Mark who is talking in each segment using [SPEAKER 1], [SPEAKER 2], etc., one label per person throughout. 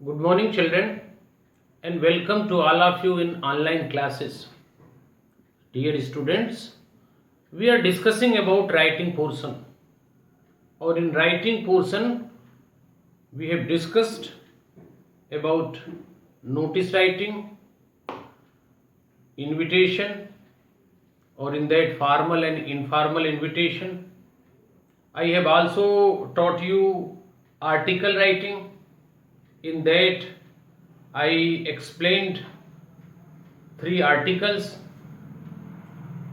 [SPEAKER 1] Good morning, children, and welcome to all of you in online classes. Dear students, we are discussing about writing portion. Or in writing portion, we have discussed about notice writing, invitation, or in that formal and informal invitation. I have also taught you article writing. In that, I explained 3 articles.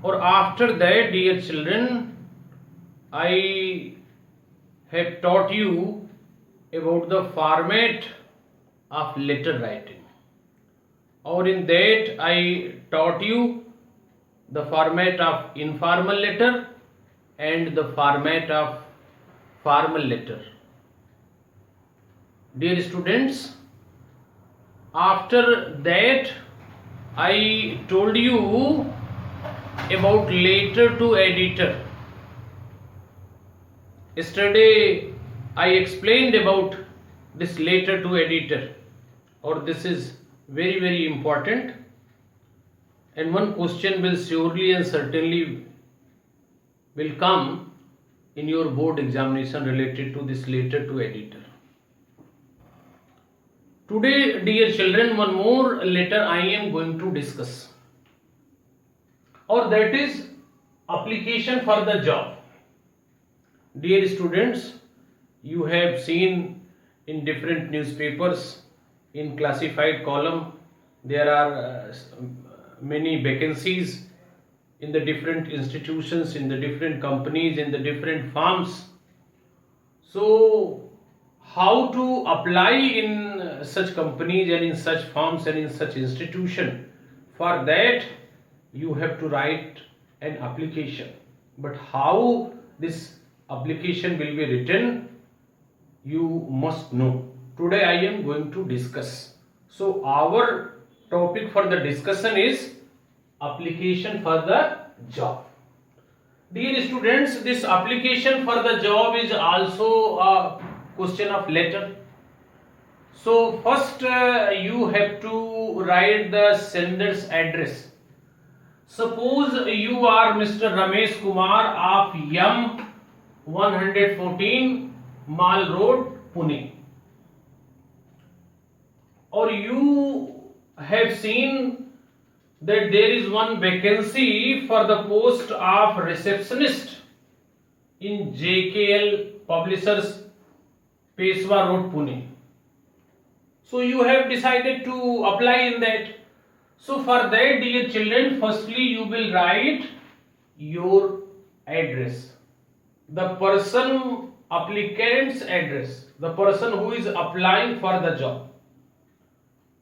[SPEAKER 1] Or after that, dear children, I have taught you about the format of letter writing. Or in that, I taught you the format of informal letter and the format of formal letter. Dear students, after that I told you about letter to editor. Yesterday I explained about this letter to editor, or this is very important, and one question will surely and certainly will come in your board examination related to this letter to editor. Today, dear children, one more letter I am going to discuss, or that is application for the job. Dear students, you have seen in different newspapers, in classified column, there are many vacancies in the different institutions, in the different companies, in the different firms. So, how to apply in such companies and in such firms and in such institution? For that, you have to write an application. But how this application will be written, you must know. Today I am going to discuss. So our topic for the discussion is application for the job. Dear students, this application for the job is also a question of letter. So first you have to write the sender's address. Suppose you are Mr. Ramesh Kumar of Yum 114 Mall Road, Pune. Or you have seen that there is one vacancy for the post of receptionist in JKL Publishers, Peswa Road, Pune. So you have decided to apply in that. So for that, dear children, firstly you will write your address, the person applicant's address, the person who is applying for the job,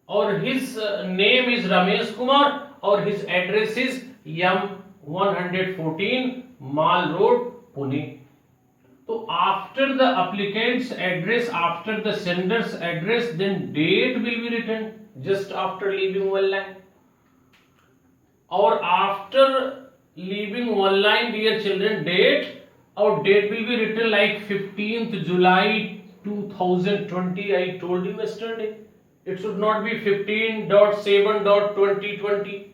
[SPEAKER 1] or his name is Ramesh Kumar, or his address is Yum 114 Mall Road, Pune. So after the applicant's address, after the sender's address, then date will be written just after leaving one line. Or after leaving one line, dear children, date, our date will be written like 15th July 2020. I told you yesterday. It should not be 15.7.2020.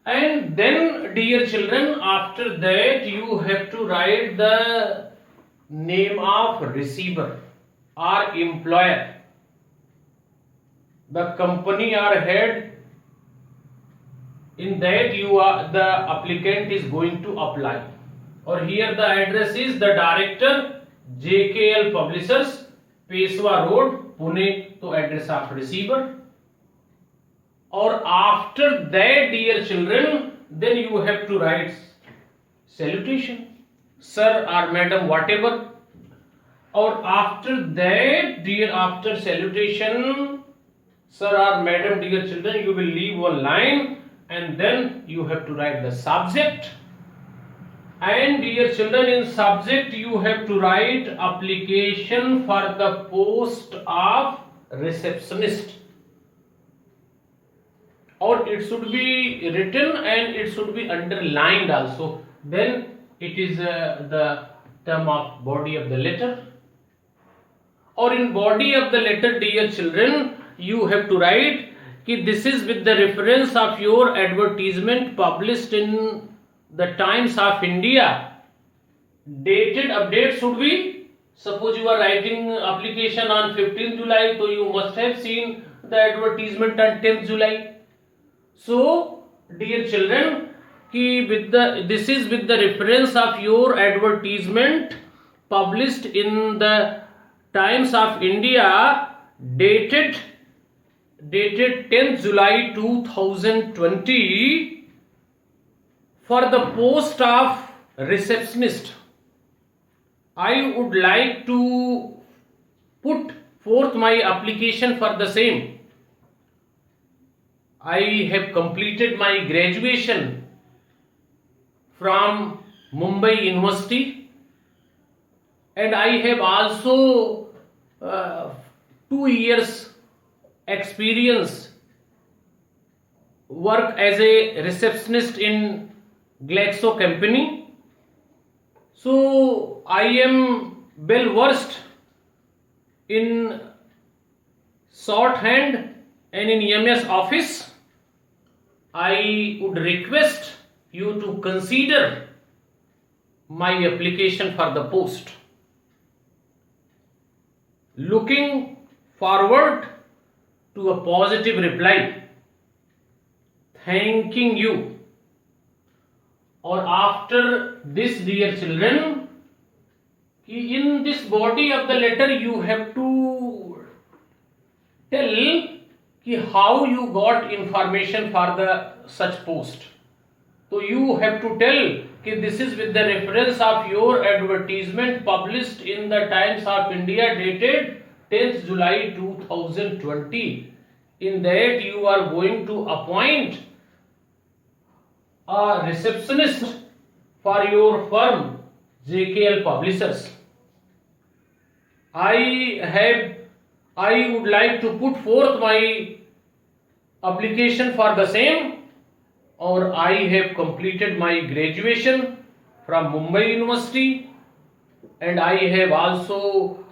[SPEAKER 1] And then, dear children, after that you have to write the name of receiver or employer, the company or head in that the applicant is going to apply. Or here the address is the director, JKL Publishers, Peswa Road, Pune, to address of receiver. Or after that, dear children, then you have to write salutation, sir or madam, whatever. Or after that, dear, after salutation, sir or madam, dear children, you will leave one line and then you have to write the subject. And dear children, in subject you have to write application for the post of receptionist. Or it should be written and it should be underlined also. Then it is the term of body of the letter. or in body of the letter, dear children, you have to write कि this is with the reference of your advertisement published in the Times of India. Dated update should be, suppose you are writing application on 15th July, so you must have seen the advertisement on 10th July. So, dear children, this is with the reference of your advertisement published in the Times of India, dated 10th July 2020, for the post of receptionist. I would like to put forth my application for the same. I have completed my graduation from Mumbai University, and I have also 2 years experience work as a receptionist in Glaxo company. So I am well versed in shorthand and in MS Office. I would request you to consider my application for the post. Looking forward to a positive reply. Thanking you. Or after this, dear children, in this body of the letter you have to tell how you got information for the such post. So you have to tell this is with the reference of your advertisement published in the Times of India, dated 10th July 2020. In that you are going to appoint a receptionist for your firm, JKL Publishers. I would like to put forth my application for the same, or I have completed my graduation from Mumbai University, and I have also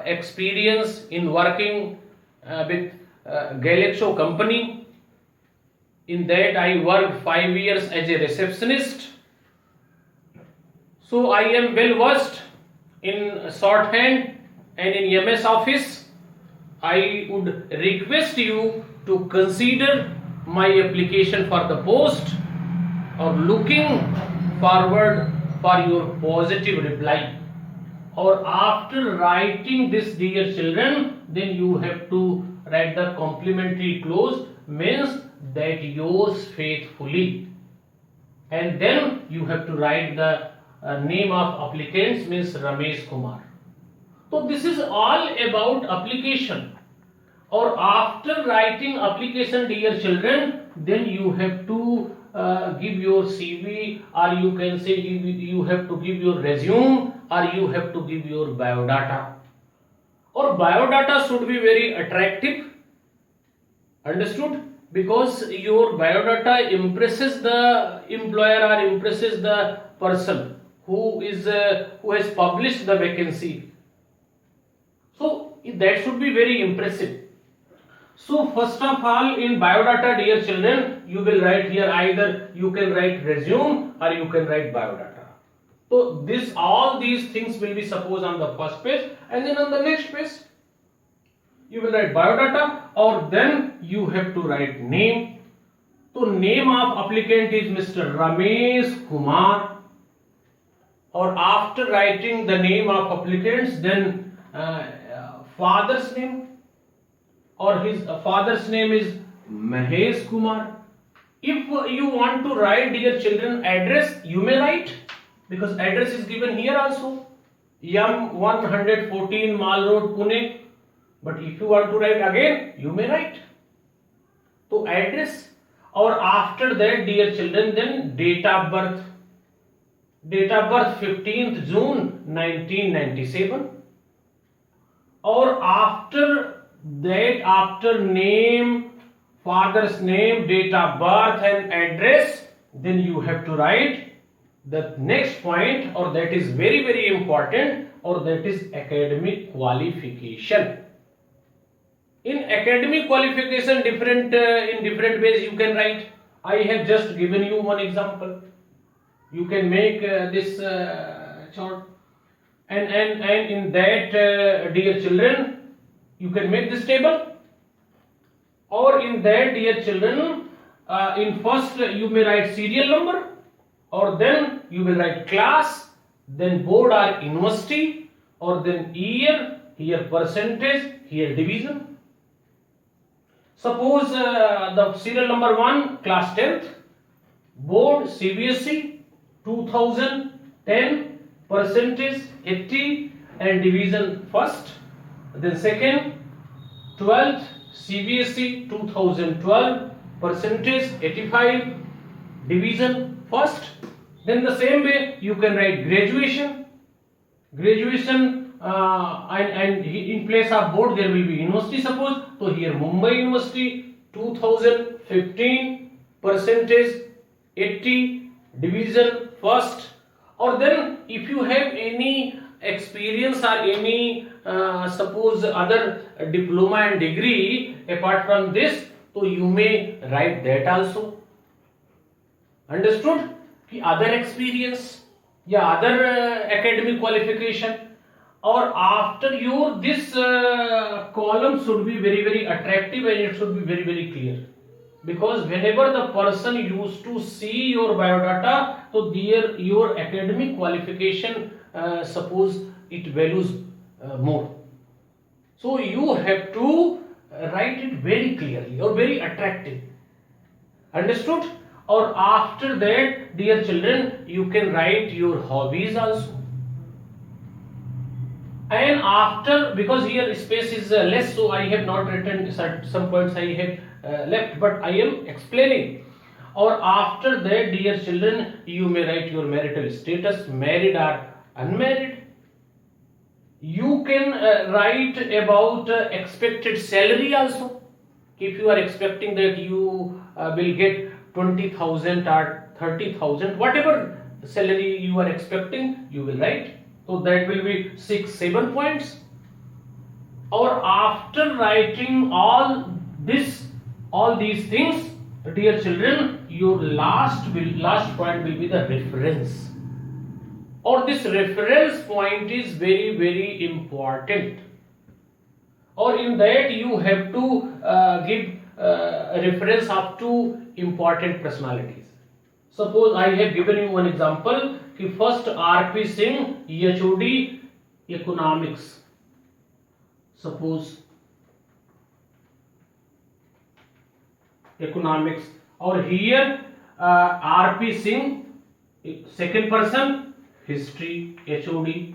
[SPEAKER 1] experience in working with Glaxo company. In that I worked 5 years as a receptionist. So I am well versed in shorthand and in MS Office. I would request you to consider my application for the post, or looking forward for your positive reply. Or after writing this, dear children, then you have to write the complimentary clause, means that yours faithfully, and then you have to write the name of applicants, means Ramesh Kumar. So this is all about application. Or after writing application, dear children, then you have to give your CV, or you can say you have to give your resume, or you have to give your biodata. Or biodata should be very attractive, understood? Because your biodata impresses the employer or impresses the person who has published the vacancy. So that should be very impressive. So first of all, in biodata, dear children, you will write here, either you can write resume or you can write biodata. So all these things will be supposed on the first page, and then on the next page you will write biodata, or then you have to write name. So name of applicant is Mr. Ramesh Kumar. Or after writing the name of applicants, then father's name, or his father's name is Mahesh Kumar. If you want to write, dear children, address, you may write, because address is given here also, Yam 114 Mall Road, Pune. But if you want to write again, you may write. So address, or after that, dear children, then date of birth. Date of birth 15th June 1997. Or after that, after name, father's name, date of birth and address, then you have to write the next point, or that is very, very important. or that is academic qualification. In academic qualification, in different ways you can write. I have just given you one example. You can make this chart, and in that, dear children, you can make this table, or in that, dear children, in first you may write serial number, or then you will write class, then board or university, or then year, here percentage, here division. Suppose the serial number 1, class 10th, board CBSE 2010, percentage 80 and division first. Then second, 12th CBSE 2012, percentage 85, division first. Then the same way you can write graduation, and in place of board there will be university. Suppose, so here Mumbai University 2015, percentage 80, division first. Or then if you have any experience or any suppose other diploma and degree apart from this, so you may write that also. Understood? The other experience, yeah, other academic qualification, or after your this column should be very attractive and it should be very clear, because whenever the person used to see your biodata, so there your academic qualification suppose it values more. So you have to write it very clearly or very attractive. Understood? Or after that, dear children, you can write your hobbies also. And after, because here space is less, so I have not written some points I have left, but I am explaining. Or after that, dear children, you may write your marital status, married or unmarried. You can write about expected salary also. If you are expecting that you will get 20,000 or 30,000, whatever salary you are expecting, you will write. So that will be 6-7 points. Or after writing all these things, dear children, your last point will be the reference. Or this reference point is very important. Or in that you have to give reference up to important personalities. Suppose I have given you one example. First, R.P. Singh, HOD, economics. Suppose economics. Or here R.P. Singh, second person, history, HOD.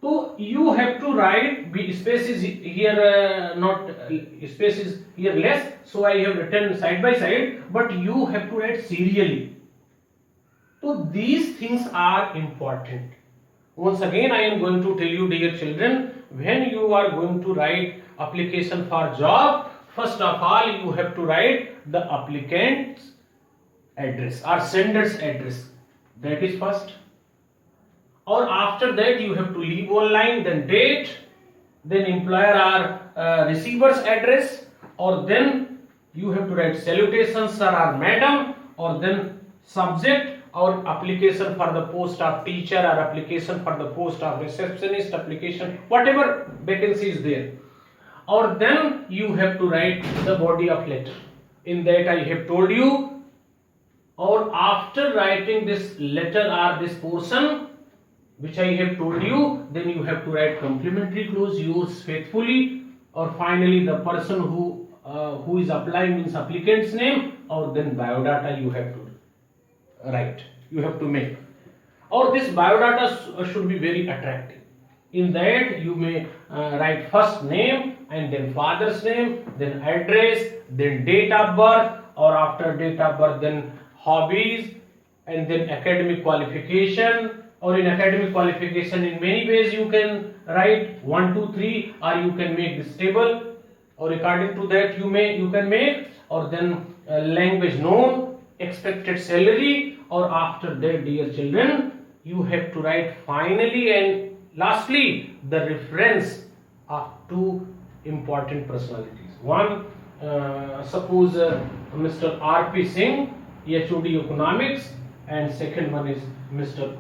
[SPEAKER 1] So you have to write, space is here not space is here less, so I have written side by side, but you have to write serially. So these things are important. Once again I am going to tell you, dear children, when you are going to write application for job, first of all you have to write the applicant's address or sender's address. That is first. Or after that you have to leave one line, then date, then employer or receiver's address, or then you have to write salutations sir or madam, or then subject, or application for the post of teacher, or application for the post of receptionist, application, whatever vacancy is there. Or then you have to write the body of letter. In that I have told you. Or after writing this letter or this portion which I have told you, then you have to write complimentary clause, yours faithfully, or finally the person who is applying means applicant's name, or then biodata you have to write, you have to make. Or this biodata should be very attractive. In that you may write first name and then father's name, then address, then date of birth, or after date of birth then hobbies, and then academic qualification. Or in academic qualification, in many ways you can write 1, 2, 3, or you can make this table, or according to that you can make. Or then language known, expected salary, or after that, dear children, you have to write finally and lastly the reference of two important personalities. One, suppose Mr. R.P. Singh, HOD Economics, and second one is Mr.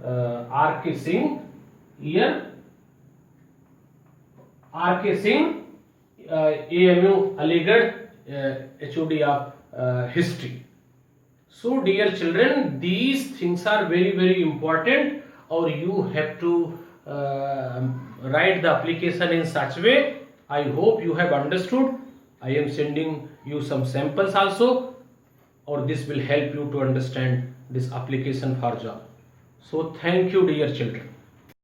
[SPEAKER 1] R.K. Singh. Here, R.K. Singh, AMU Aligarh, HOD of History. So dear children, these things are very very important, or you have to write the application in such way. I hope you have understood. I am sending you some samples also, or this will help you to understand this application for job. So thank you dear children.